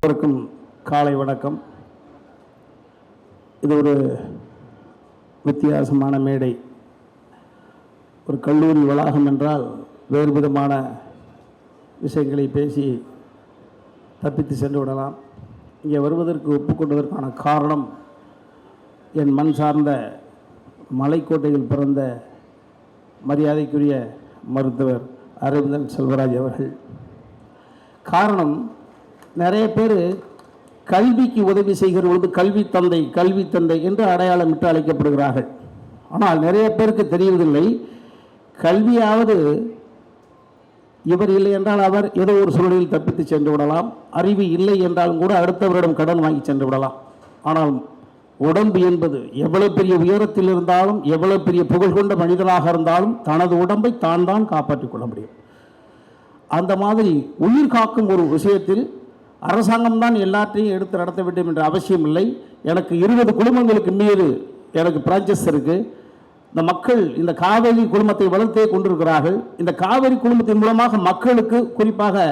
அனைவருக்கும் காலை வணக்கம். இது ஒரு வித்தியாசமான மேடை. ஒரு கல்லூரி வளாகம் என்றால் வேறு விதமான விஷயங்களை பேசி தப்பித்து சென்று விடலாம். இங்கே வருவதற்கு ஒப்புக்கொண்டதற்கான காரணம் என் மண் சார்ந்த மலைக்கோட்டையில் பிறந்த மரியாதைக்குரிய மருத்துவர் அரவிந்தன் செல்வராஜ் அவர்கள். காரணம், நிறைய பேர் கல்விக்கு உதவி செய்கிற பொழுது கல்வி தந்தை என்று அடையாளமிட்டு அழைக்கப்படுகிறார்கள். ஆனால் நிறைய பேருக்கு தெரிவதில்லை, கல்வியாவது இவர் இல்லை என்றால் அவர் ஏதோ ஒரு சூழலில் தப்பித்து சென்று விடலாம். அறிவு இல்லை என்றாலும் கூட அடுத்தவரிடம் கடன் வாங்கி சென்று விடலாம். ஆனால் உடம்பு என்பது எவ்வளவு பெரிய உயரத்தில் இருந்தாலும், எவ்வளவு பெரிய புகழ் கொண்ட மனிதனாக இருந்தாலும் தனது உடம்பை தான் காப்பாற்றிக் கொள்ள முடியும். அந்த மாதிரி உயிர் காக்கும் ஒரு விஷயத்தில் அரசாங்கம் தான் எல்லாத்தையும் எடுத்து நடத்த வேண்டும் என்ற அவசியம் இல்லை. எனக்கு 20 குடும்பங்களுக்கு மீது எனக்கு பிரான்ச்சஸ் இருக்குது. இந்த மக்கள் இந்த காவேரி குழுமத்தை வளர்த்தே கொண்டிருக்கிறார்கள். இந்த காவேரி குழுமத்தின் மூலமாக மக்களுக்கு, குறிப்பாக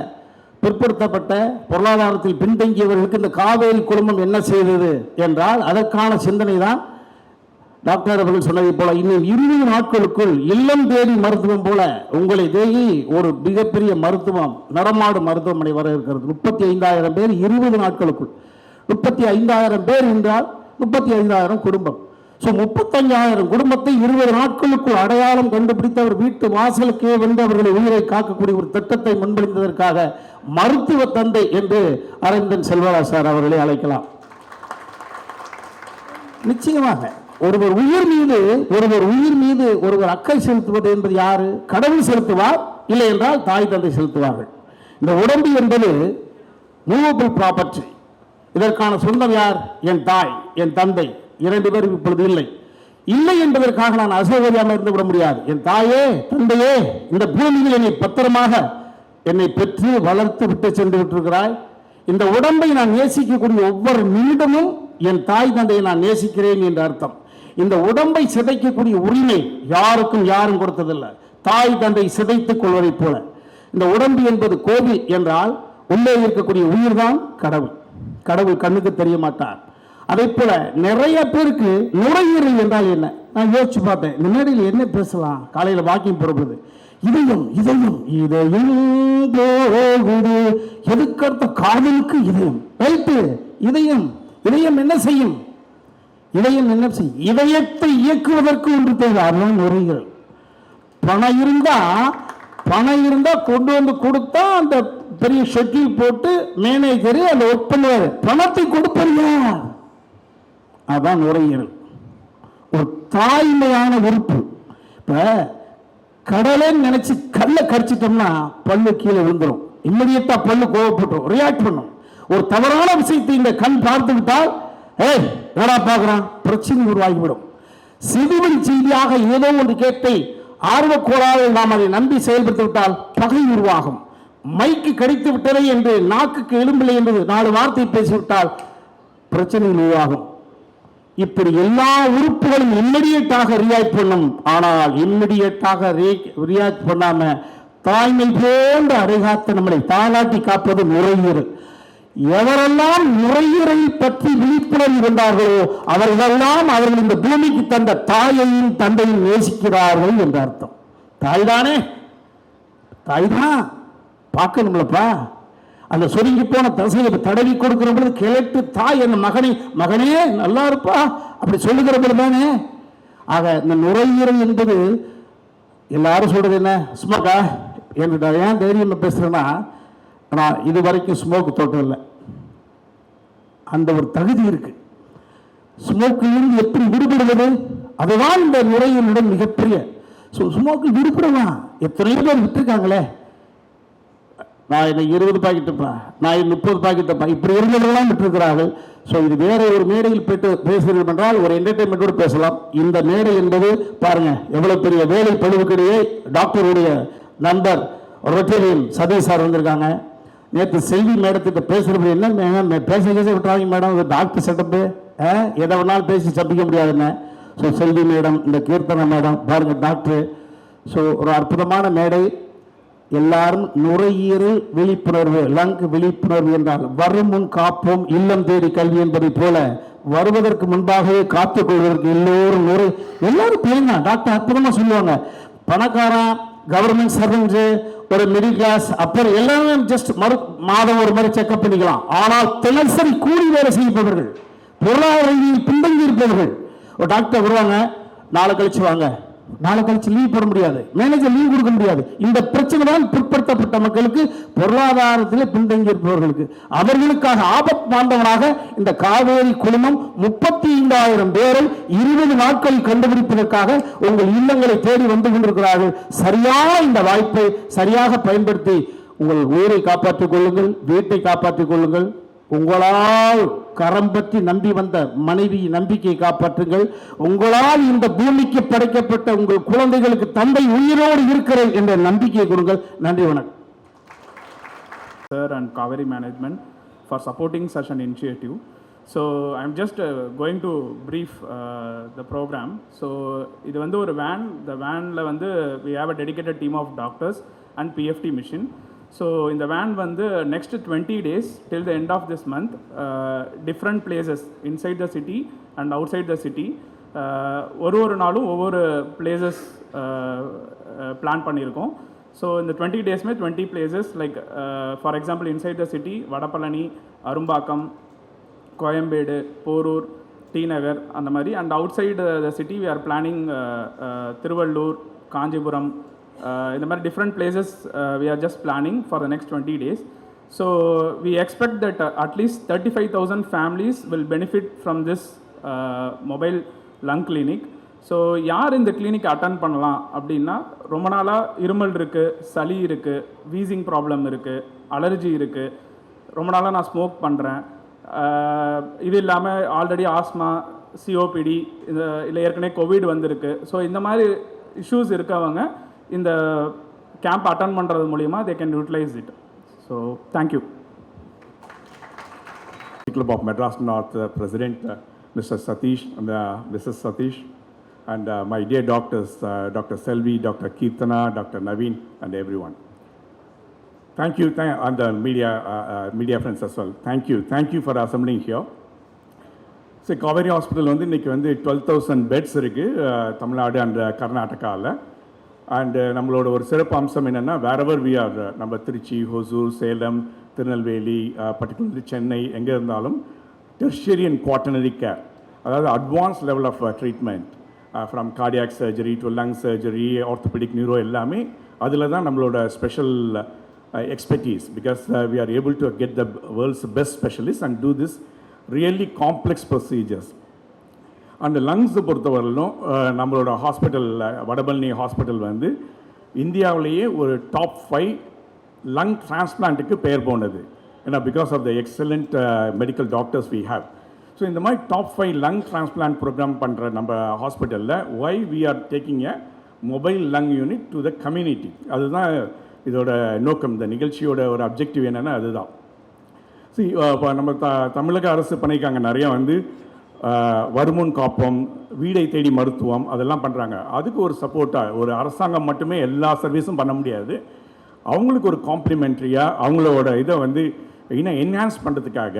பிற்படுத்தப்பட்ட பொருளாதாரத்தில் பின்தங்கியவர்களுக்கு இந்த காவேரி குழுமம் என்ன செய்தது என்றால் அதற்கான சிந்தனை தான் டாக்டர் அவர்கள் சொன்னதை போல இன்னும் 20 நாட்களுக்குள் இல்லம் தேடி மருத்துவம் போல உங்களை தேடி ஒரு மிகப்பெரிய மருத்துவம், நடமாடு மருத்துவமனை வர இருக்கிறது. 35,000 பேர் 20 நாட்களுக்குள். 35,000 பேர் என்றால் 35,000 குடும்பம். ஸோ 35,000 குடும்பத்தை 20 நாட்களுக்குள் அடையாளம் கண்டுபிடித்தவர் வீட்டு வாசலுக்கே வந்து அவர்களை உயிரை காக்கக்கூடிய ஒரு திட்டத்தை முன்மொழிந்ததற்காக மருத்துவ தந்தை என்று அரவிந்தன் செல்வராஜ் சார் அவர்களை அழைக்கலாம். நிச்சயமாக ஒருவர் உயிர் மீது ஒருவர் அக்கறை செலுத்துவது என்பது யாரு? கடவுள் செலுத்துவார், இல்லை என்றால் தாய் தந்தை செலுத்துவார்கள். இந்த உடம்பு என்பது மூவபிள் ப்ராப்பர்ட்டி. இதற்கான சொந்தம் யார்? என் தாய், என் தந்தை. 2 பேரும் இப்பொழுது இல்லை என்பதற்காக நான் அசௌகரியமாக இருந்து விட முடியாது. என் தாயே, தந்தையே, இந்த பூமியில் என்னை பத்திரமாக என்னை பெற்று வளர்த்து விட்டு சென்று விட்டிருக்கிறாய். இந்த உடம்பை நான் நேசிக்கக்கூடிய ஒவ்வொரு நிமிடமும் என் தாய் தந்தையை நான் நேசிக்கிறேன் என்ற அர்த்தம். இந்த உடம்பை சிதைக்கக்கூடிய உரிமை யாரும் கொடுத்ததில்லை. தாய் தந்தை சிதைத்துக் கொள்வதை போல இந்த உடம்பு என்பது கோவில் என்றால் உள்ளே இருக்கக்கூடிய உயிர் தான் கடவுள். கடவுள் கண்ணுக்கு தெரிய மாட்டார். அதே போல நிறைய பேருக்கு நுரையீரல் என்றால் என்ன? நான் யோசிச்சு பார்த்தேன், இந்த மேடையில் என்ன பேசலாம்? காலையில் வாக்கிங் போறது இதயம் இதயம் இதயம் போகுது. எதுக்கடுத்த காதலுக்கு இதயம் ரைட்டு. இதயம் என்ன செய்யும்? இதயத்தை இயக்குவதற்கு ஒன்று தேவை, அதுதான் நுரையீரல். பணம் இருந்தா கொண்டு வந்து கொடுத்தா அந்த பெரிய ஷெட்யூல் போட்டு மேனேஜர் அந்த ஒர்க் பண்ணுவார். பணத்தை கொடுப்பறியா? அதான் நுரையீரல். ஒரு தாய்மையான உறுப்பு. இப்ப கடலை நினைச்சு கல்லை கடிச்சிட்டோம்னா பல்லு கீழே விழுந்துடும். இம்மிடியட்டா பல்லு கோவப்பட்டுரும், ரியாக்ட் பண்ணும். ஒரு தவறான விஷயத்தை இந்த கண் பார்த்து விட்டால் என்னடா பார்க்கிறான், பிரச்சனை உருவாகிவிடும். சிறுவன் செய்தியாக ஏதோ ஒன்று கேட்டை ஆர்வக்கோளாறு நாம் அதை நம்பி செயல்படுத்தி விட்டால் பகை உருவாகும். மைக்கு கடித்து விட்டதை என்று நாக்குக்கு எலும்பில்லை என்று 4 வார்த்தை பேசிவிட்டால் பிரச்சனை உருவாகும். இப்படி எல்லா உறுப்புகளும் இம்மிடியட்டாக ரியாக்ட் பண்ணும். ஆனால் இம்மிடியட்டாக ரியாக்ட் பண்ணாம தாய்மை போன்ற அடைகாத்து நம்மளை தாளாட்டி காப்பது நுரையீரல். எவரெல்லாம் நுரையீரலை பற்றி விழிப்புணர்வு கொண்டார்களோ அவர்களெல்லாம் அவர்கள் இந்த பூமிக்கு தந்த தாயையும் தந்தையும் நேசிக்கிறார்கள் என்ற அர்த்தம். தாய்தானே, தாய்தான் பார்க்கணும்லப்பா. அந்த சொருங்கி போன தசையை தடவி கொடுக்கிற பொழுது கிழட்டு தாய் என்ன மகனே நல்லா இருப்பா அப்படி சொல்லுகிற பொழுது தானே. ஆக இந்த நுரையீரல் என்பது எல்லாரும் சொல்றது என்ன, ஸ்மோக்கா என்று ஏன் தைரியம் பேசுறேன்னா, ஆனால் இது வரைக்கும் ஸ்மோக்கு தோட்டம் இல்லை. அந்த ஒரு தகுதி இருக்கு. ஸ்மோக்கிலிருந்து எப்படி விடுபடுவது? அதுதான் இந்த நுரையீரலுடன் மிகப்பெரிய. ஸ்மோக்கில் விடுபடலாம். எத்தனையோ பேர் விட்டுருக்காங்களே. நான் என்னை 20 பாக்கெட்டுப்பா, நான் 30 பாக்கெட்டுப்பா, இப்படி இருந்தவர்களாம் விட்டுருக்கிறார்கள். ஸோ இது வேற ஒரு மேடையில் போயிட்டு பேசுகிறோம் என்றால் ஒரு என்டர்டைன்மெண்டோடு பேசலாம். இந்த மேடை என்பது பாருங்க எவ்வளவு பெரிய வேலை பழுவுக்கிடையே டாக்டருடைய நண்பர் ரொட்டேரியன் சதீஷ் சார் வந்திருக்காங்க. நேற்று செல்வி மேடத்திட்ட பேசுறது என்ன பேச விட்டுறாங்க மேடம், டாக்டர் செட்டப்பு எதை வேணாலும் பேசி தப்பிக்க முடியாதுன்னு. ஸோ செல்வி மேடம், இந்த கீர்த்தனா மேடம் பாருங்க டாக்டர். ஸோ ஒரு அற்புதமான மேடை. எல்லாரும் நுரையீரல் விழிப்புணர்வு, லங் விழிப்புணர்வு என்றால் வரும் முன் காப்போம் இல்லம் தேடி கல்வி என்பதை போல வருவதற்கு முன்பாகவே காத்துக் கொள்வதற்கு எல்லோரும் எல்லாரும் பேருங்க. டாக்டர் அற்புதமா சொல்லுவாங்க. பணக்காரன், கவர்மெண்ட் சர்வெண்ட், ஒரு மிடில் கிளாஸ், அப்புறம் எல்லாமே ஜஸ்ட் மாதம் ஒரு மாதிரி செக்அப் பண்ணிக்கலாம். ஆனால் தினசரி கூலி வேலை செய்பவர்கள், பொருளாதார ரீதியில் பின்தங்கி இருப்பவர்கள், ஒரு டாக்டர் வருவாங்க, நாளை கழிச்சு வாங்க, நாளை கழிச்சு லீவ் போட முடியாது, மேனேஜர் லீவ் கொடுக்க முடியாது. இந்த பிரச்சனை தான் பிற்படுத்தப்பட்ட மக்களுக்கு, பொருளாதாரத்தில் பின்தங்கி இருப்பவர்களுக்கு. அவர்களுக்காக ஆபத் பாந்தவனாக இந்த காவேரி குழுமம் 35,000 பேரை 20 நாட்களில் கண்டுபிடிப்பதற்காக உங்கள் இல்லங்களை தேடி வந்து கொண்டிருக்கிறார்கள். சரியாக இந்த வாய்ப்பை சரியாக பயன்படுத்தி உங்கள் உயிரை காப்பாற்றிக் கொள்ளுங்கள், வீட்டை காப்பாற்றிக் கொள்ளுங்கள். உங்களால் கரம் பற்றி நம்பி வந்த மனைவி நம்பிக்கையை காப்பாற்றுங்கள். உங்களால் இந்த பூமிக்கு படைக்கப்பட்ட உங்கள் குழந்தைகளுக்கு தந்தை உயிரோடு இருக்கிறேன் என்ற நம்பிக்கையை கொடுங்கள். நன்றி, வணக்கம். Sir and Kaveri management for supporting such an initiative. So I'm just going to brief the program. So இது வந்து ஒரு van, the vanல வந்து we have a dedicated team of doctors and PFT machine. So in the van வந்து next 20 days till the end of this month, different places inside the city and outside the city, ஒரு நாளும் ஒவ்வொரு places plan பண்ணியிருக்கோம். So இந்த 20 டேஸ்மே 20 places, like for example inside the city Vadapalani, Arumbakkam, Koyambedu, Porur, T Nagar அந்த மாதிரி. And outside the city we are planning Thiruvallur, Kanchipuram, இந்த மாதிரி different places we are just planning for the next 20 days. So we expect that at least 35,000 families will benefit from this mobile lung clinic. So யார் இந்த clinic attend பண்ணலாம் அப்படின்னா, ரொம்ப நாளாக இருமல் இருக்குது, சளி இருக்குது, வீசிங் ப்ராப்ளம் இருக்குது, அலர்ஜி இருக்குது, ரொம்ப நாளாக நான் ஸ்மோக் பண்ணுறேன், இது இல்லாமல் ஆல்ரெடி ஆஸ்மா, சிஓபிடி, இல்லை ஏற்கனவே கோவிட் வந்திருக்கு. ஸோ இந்த மாதிரி இஷ்யூஸ் இருக்கவங்க இந்த கேம்ப் அட்டன் பண்ணுறது மூலிமா they can utilise it. So thank you. Club of Madras North President Mr. Satish and Mrs. Satish, and my dear doctors, Dr. Selvi, Dr. Kirtana, Dr. Naveen, and everyone. Thank you, and the media friends as well. Thank you for assembling here. So Kaveri Hospital வந்து இன்னைக்கு வந்து 12,000 beds இருக்கு Tamil Nadu and கர்நாடகாவில். And நம்மளோட ஒரு சிறப்பு அம்சம் என்னென்னா, வேறவர் வி ஆர், நம்ம திருச்சி, ஹொசூர், சேலம், திருநெல்வேலி, பர்டிகுலர்லி சென்னை, எங்கே இருந்தாலும் டெர்ஷியரி அண்ட் குவாட்டர்னரி கேர், அதாவது advance level of treatment from cardiac surgery to lung surgery, orthopaedic, neuro எல்லாமே அதில் தான் நம்மளோட special expertise, because we are able to get the world's best specialists and do this really complex procedures. அந்த லங்ஸை பொறுத்தவரையிலும் நம்மளோட hospital, Vadapalani hospital வந்து இந்தியாவிலேயே ஒரு டாப் 5 லங் டிரான்ஸ்பிளான்ட்டுக்கு பெயர் போனது. ஏன்னா because of the excellent medical doctors we have. So இந்த மாதிரி டாப் 5 லங் டிரான்ஸ்பிளான்ட் ப்ரோக்ராம் பண்ணுற நம்ம ஹாஸ்பிட்டலில் why we are taking a mobile lung unit to the community. அதுதான் இதோட நோக்கம். இந்த நிகழ்ச்சியோட ஒரு அப்ஜெக்டிவ் என்னென்னா அதுதான். ஸோ இப்போ நம்ம தமிழக அரசு பண்ணியிருக்காங்க நிறையா வந்து வருமுன் காப்போம், வீடை தேடி மருத்துவம், அதெல்லாம் பண்ணுறாங்க. அதுக்கு ஒரு சப்போர்ட்டாக ஒரு அரசாங்கம் மட்டுமே எல்லா சர்வீஸும் பண்ண முடியாது. அவங்களுக்கு ஒரு காம்ப்ளிமெண்ட்ரியாக அவங்களோட இதை வந்து இன்னும் என்ஹான்ஸ் பண்ணுறதுக்காக.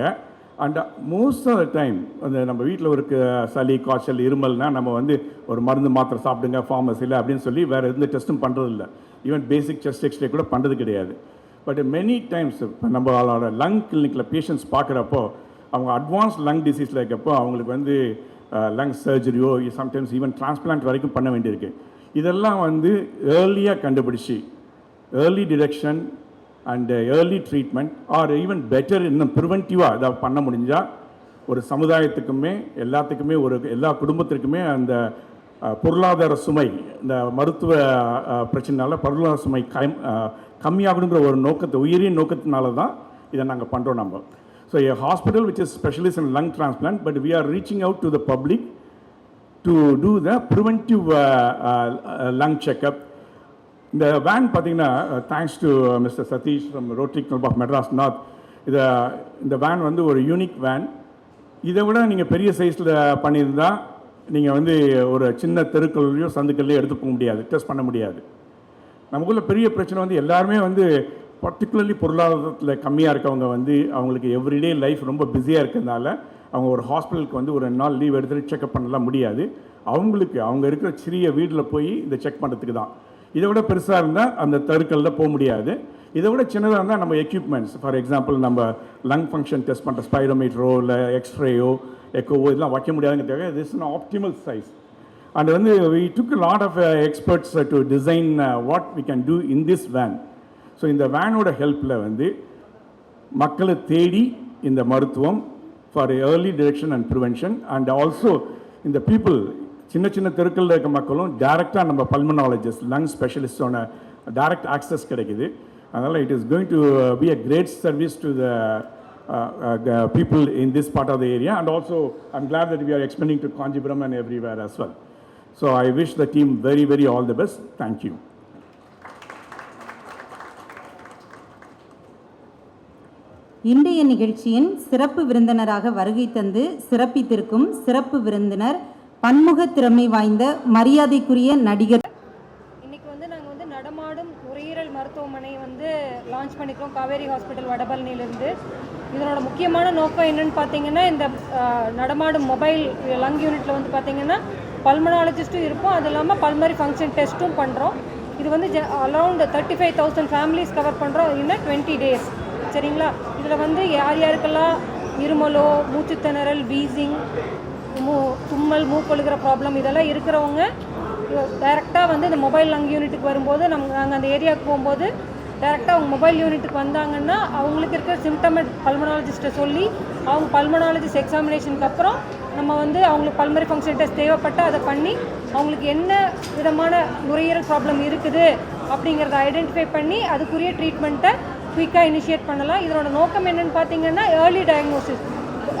And most of the time அந்த நம்ம வீட்டில் ஒரு சளி, காய்ச்சல், இருமல்னால் நம்ம வந்து ஒரு மருந்து மாத்திரை சாப்பிடுங்க ஃபார்மசியில் அப்படின்னு சொல்லி வேறு எந்த டெஸ்ட்டும் பண்ணுறதில்ல. ஈவன் பேசிக் செஸ்ட் எக்ஸ்ரே கூட பண்ணுறது கிடையாது. பட் மெனி டைம்ஸ் இப்போ நம்மளோட லங் கிளினிக்கில் பேஷண்ட்ஸ் பார்க்குறப்போ அவங்க அட்வான்ஸ் லங் டிசீஸில் இருக்கப்போ அவங்களுக்கு வந்து லங் சர்ஜரியோ சம்டைம்ஸ் ஈவன் டிரான்ஸ்பிளான்ட் வரைக்கும் பண்ண வேண்டியிருக்கு. இதெல்லாம் வந்து ஏர்லியாக கண்டுபிடிச்சி early detection and early treatment R even better இன்னும் ப்ரிவென்டிவாக இதை பண்ண முடிஞ்சால் ஒரு சமுதாயத்துக்குமே எல்லாத்துக்குமே எல்லா குடும்பத்திற்குமே அந்த பொருளாதார சுமை, இந்த மருத்துவ பிரச்சனைனால பொருளாதார சுமை கம்மியாகணுங்கிற ஒரு நோக்கத்தை, உயரிய நோக்கத்தினால தான் இதை நாங்கள் பண்ணுறோம் நம்ம. So a hospital which is specialist in lung transplant, but we are reaching out to the public to do the preventive lung checkup. The van பார்த்தீங்கன்னா thanks to mister Satish from Rotary Club of Madras north, இந்த van வந்து ஒரு unique van. இதை விட நீங்கள் பெரிய சைஸில் பண்ணியிருந்தால் நீங்கள் வந்து ஒரு சின்ன தெருக்கள்லையோ சந்துக்கள்லையோ எடுத்து போக முடியாது, டெஸ்ட் பண்ண முடியாது. நமக்குள்ள பெரிய பிரச்சனை வந்து எல்லாருமே வந்து பர்டிகுலர்லி பொருளாதாரத்தில் கம்மியாக இருக்கவங்க வந்து அவங்களுக்கு எவ்ரிடே லைஃப் ரொம்ப பிஸியாக இருக்கிறதுனால அவங்க ஒரு ஹாஸ்பிட்டலுக்கு வந்து ஒரு 2 நாள் லீவ் எடுத்துகிட்டு செக்அப் பண்ணலாம் முடியாது. அவங்களுக்கு அவங்க இருக்கிற சிறிய வீட்டில் போய் இந்த செக் பண்ணுறதுக்கு தான். இதை விட பெருசாக இருந்தால் அந்த தெருக்களில் போக முடியாது. இதை விட சின்னதாக இருந்தால் நம்ம எக்யூப்மெண்ட்ஸ், ஃபார் எக்ஸாம்பிள் நம்ம லங் ஃபங்க்ஷன் டெஸ்ட் பண்ணுற ஸ்பைரோமீட்டரோ இல்லை எக்ஸ்ரேயோ எக்கோவோ இதெல்லாம் வைக்க முடியாதுங்கிறதுக்காக this is optimal size. And வந்து we took a lot of experts to design what we can do in this van. So இந்த வேனோட ஹெல்ப்பில் வந்து மக்களை தேடி இந்த மருத்துவம் for early detection and prevention and also இந்த பீப்புள் சின்ன சின்ன தெருக்களில் இருக்க மக்களும் டைரெக்டாக நம்ம பல்மனாலஜிஸ்ட் லங் ஸ்பெஷலிஸ்டோட டைரக்ட் ஆக்சஸ் கிடைக்குது. அதனால் it is going to be a great service to the people in this part of the area, and also I'm glad that we are expanding to Kanjipuram and everywhere as well. So I wish the team very, very all the best. Thank you. இன்றைய நிகழ்ச்சியின் சிறப்பு விருந்தினராக வருகை தந்து சிறப்பித்திருக்கும் சிறப்பு விருந்தினர் பன்முக திறமை வாய்ந்த மரியாதைக்குரிய நடிகர். இன்னைக்கு வந்து நாங்கள் வந்து நடமாடும் நுரையீரல் மருத்துவமனை வந்து லான்ச் பண்ணிக்கிறோம் காவேரி ஹாஸ்பிட்டல் வடபழனியிலிருந்து. இதனோட முக்கியமான நோக்கம் என்னன்னு பார்த்தீங்கன்னா, இந்த நடமாடும் மொபைல் லங் யூனிட்டில் வந்து பார்த்தீங்கன்னா பல்மனாலஜிஸ்ட்டும் இருப்போம், அது இல்லாமல் பல்மரி ஃபங்க்ஷன் டெஸ்ட்டும் பண்ணுறோம். இது வந்து அரௌண்ட் 35,000 ஃபேமிலிஸ் கவர் பண்ணுறோம் இன்னும் 20 days. சரிங்களா? இதில் வந்து யார் யாருக்கெல்லாம் இருமலோ மூச்சுத்திணறல் வீசிங் தும்மல் மூக்கொழுகிற ப்ராப்ளம் இதெல்லாம் இருக்கிறவங்க டைரெக்டாக வந்து இந்த மொபைல் லங் யூனிட்டுக்கு வரும்போது நாங்கள் அந்த ஏரியாவுக்கு போகும்போது டைரெக்டாக அவங்க மொபைல் யூனிட்டுக்கு வந்தாங்கன்னா அவங்களுக்கு இருக்கிற சிம்டமை பல்மனாலஜிஸ்ட்டை சொல்லி அவங்க பல்மனாலஜிஸ்ட் எக்ஸாமினேஷனுக்கு அப்புறம் நம்ம வந்து அவங்களுக்கு பல்மரி ஃபங்க்ஷன் டெஸ்ட் தேவைப்பட்டால் அதை பண்ணி அவங்களுக்கு என்ன விதமான நுரையீரல் ப்ராப்ளம் இருக்குது அப்படிங்கிறத ஐடென்டிஃபை பண்ணி அதுக்குரிய ட்ரீட்மெண்ட்டை குயிக்காக இனிஷியேட் பண்ணலாம். இதனோட நோக்கம் என்னென்னு பார்த்தீங்கன்னா ஏர்லி டயக்னோசிஸ்.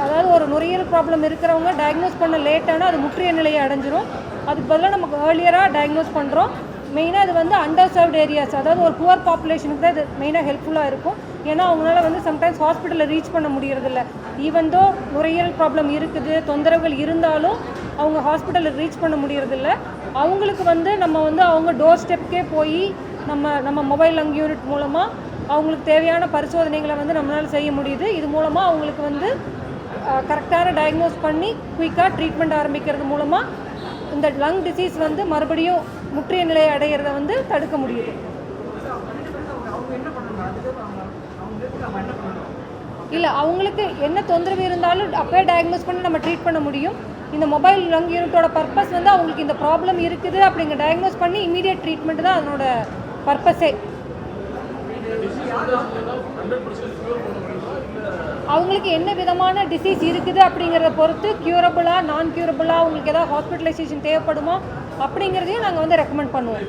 அதாவது ஒரு நுரையீரல் ப்ராப்ளம் இருக்கிறவங்க டயக்னோஸ் பண்ண லேட்டானால் அது முற்றிய நிலையை அடைஞ்சிரும். அதுக்கு பதிலாக நமக்கு ஏர்லியராக டயக்னோஸ் பண்ணுறோம். மெயினாக இது வந்து அண்டர் சர்வ்டு ஏரியாஸ், அதாவது ஒரு புவர் பாப்புலேஷனுக்கு தான் இது மெயினாக ஹெல்ப்ஃபுல்லாக இருக்கும். ஏன்னா அவங்களால வந்து சம்டைம்ஸ் ஹாஸ்பிட்டலில் ரீச் பண்ண முடியறதில்ல. ஈவன் தோ நுரையீரல் ப்ராப்ளம் இருக்குது, தொந்தரவுகள் இருந்தாலும் அவங்க ஹாஸ்பிட்டலில் ரீச் பண்ண முடியறதில்ல. அவங்களுக்கு வந்து நம்ம வந்து அவங்க டோர் ஸ்டெப்கே போய் நம்ம மொபைல் லங் யூனிட் மூலமாக அவங்களுக்கு தேவையான பரிசோதனைகளை வந்து நம்மளால் செய்ய முடியுது. இது மூலமாக அவங்களுக்கு வந்து கரெக்டான டயக்னோஸ் பண்ணி குயிக்காக ட்ரீட்மெண்ட் ஆரம்பிக்கிறது மூலமாக இந்த லங் டிசீஸ் வந்து மறுபடியும் முற்றிய நிலையை அடையிறத வந்து தடுக்க முடியுது. இல்லை, அவங்களுக்கு என்ன தொந்தரவு இருந்தாலும் அப்போயே டயக்னோஸ் பண்ணி நம்ம ட்ரீட் பண்ண முடியும். இந்த மொபைல் லங் யூனிட்டோட பர்பஸ் வந்து அவங்களுக்கு இந்த ப்ராப்ளம் இருக்குது அப்படிங்கிற டயக்னோஸ் பண்ணி இமீடியட் ட்ரீட்மெண்ட் தான் அதனோட பர்பஸே. அவங்களுக்கு என்ன விதமான டிசீஸ் இருக்குது அப்படிங்கிறத பொறுத்து க்யூரபுளா நான் க்யூரபுளா அவங்களுக்கு ஏதாவது ஹாஸ்பிட்டலைசேஷன் தேவைப்படுமோ அப்படிங்கிறதையும் நாங்கள் வந்து ரெக்கமெண்ட் பண்ணுவோம்.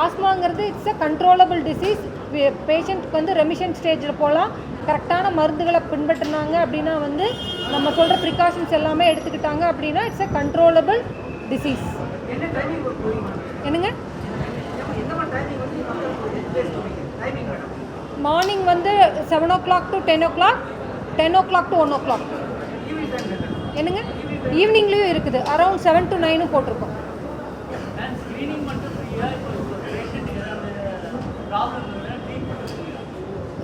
ஆஸ்மாங்கிறது இட்ஸ் அ கண்ட்ரோலபிள் டிசீஸ். பேஷண்ட்க்கு வந்து ரெமிஷன் ஸ்டேஜில் போகலாம். கரெக்டான மருந்துகளை பின்பற்றினாங்க அப்படின்னா வந்து நம்ம சொல்கிற ப்ரிகாஷன்ஸ் எல்லாமே எடுத்துக்கிட்டாங்க அப்படின்னா இட்ஸ் அ கண்ட்ரோலபிள் டிசீஸ். என்னங்க? மார்னிங் வந்து 7 o'clock to 10 o'clock, 10 o'clock to 1 o'clock. என்னங்க? ஈவினிங்லேயும் இருக்குது, அரௌண்ட் 7 to 9 போட்டிருக்கோம்.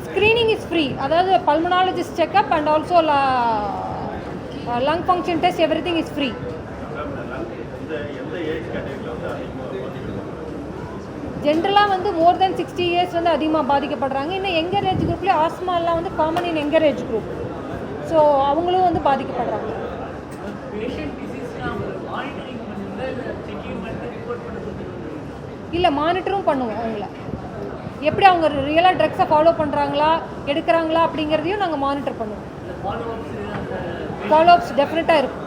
Screening is free. அதாவது pulmonologist checkup and also lung function test everything is free. ஜென்ரலாக வந்து மோர் தென் 60 years வந்து அதிகமாக பாதிக்கப்படுறாங்க. இன்னும் யங்கர் ஏஜ் குரூப்லேயே ஆஸ்மாலாம் வந்து common in younger age group. So அவங்களும் வந்து பாதிக்கப்படுறாங்க. இல்லை, மானிட்டரும் பண்ணுவோம். அவங்கள எப்படி அவங்க ரியலாக ட்ரக்ஸை ஃபாலோ பண்ணுறாங்களா எடுக்கிறாங்களா அப்படிங்கிறதையும் நாங்கள் மானிட்டர் பண்ணுவோம். ஃபாலோ அப்ஸ் டெஃபினட்டாக இருக்கும்.